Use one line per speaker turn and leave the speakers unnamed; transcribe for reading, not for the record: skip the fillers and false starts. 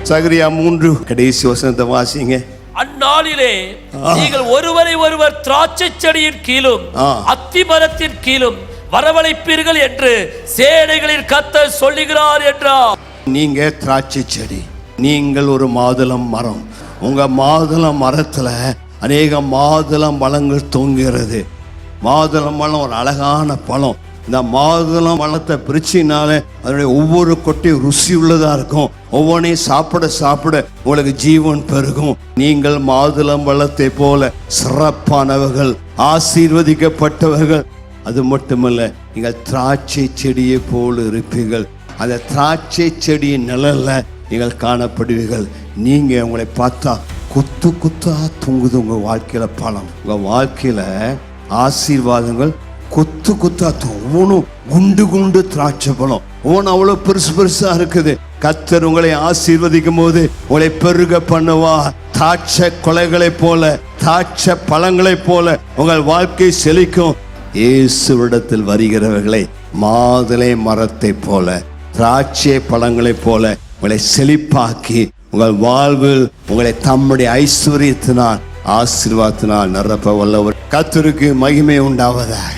சகரியா 3 கடைசி வசனத்தை வாசிங்க.
அந்நாளிலே நீங்கள் ஒருவரை ஒருவர் திராட்சை செடியின் கீழும் அத்தி மரத்தின் கீழும் வரவழைப்பீர்கள் என்று சேனைகளின் கர்த்தர் சொல்லுகிறார் என்றார்.
நீங்க திராட்சை செடி, நீங்கள் ஒரு மாதுளம் மரம். உங்க மாதுளம் மரத்துல அநேக மாதுளம் பழங்கள் தொங்குகிறது. மாதுளம் பழம் ஒரு அழகான பழம். இந்த மாதுளம் பழத்தை பிரிச்சினாலே அதனுடைய ஒவ்வொரு கொட்டையும் ருசி உள்ளதா இருக்கும். ஒவ்வொன்றையும் சாப்பிட சாப்பிட உங்களுக்கு ஜீவன் பெருகும். நீங்கள் மாதுளம் பழத்தை போல சிறப்பானவர்கள், ஆசீர்வதிக்கப்பட்டவர்கள். அது மட்டுமல்ல, நீங்கள் திராட்சை செடியை போல இருப்பீர்கள். அந்த திராட்சை செடியின் நிழல்ல நீங்கள் காணப்படுவீர்கள். நீங்க உங்களை பார்த்தா குத்து குத்தா தொங்குது உங்க வாழ்க்கையில பழம். உங்க வாழ்க்கையில ஆசீர்வாதங்கள் கொத்து கொத்தா ஒவ்வொன்றும் குண்டு குண்டு திராட்சை பழம். ஒவ்வொன்றும் அவ்வளவு பெருசு பெருசா இருக்குது. கர்த்தர் உங்களை ஆசீர்வதிக்கும் போது உங்களை பெருக பண்ணுவா. திராட்சை கொலைகளை போல, திராட்சை பழங்களை போல உங்கள் வாழ்க்கை செழிக்கும். இயேசுவிடத்தில் வருகிறவர்களை மாதுளை மரத்தை போல, திராட்சை பழங்களை போல உங்களை செழிப்பாக்கி உங்கள் வாழ்வில் உங்களை தம்முடைய ஐஸ்வர்யத்தினால், ஆசீர்வாதத்தினால் நிரப்ப வல்லவர். கர்த்தருக்கு மகிமை உண்டாவதாக.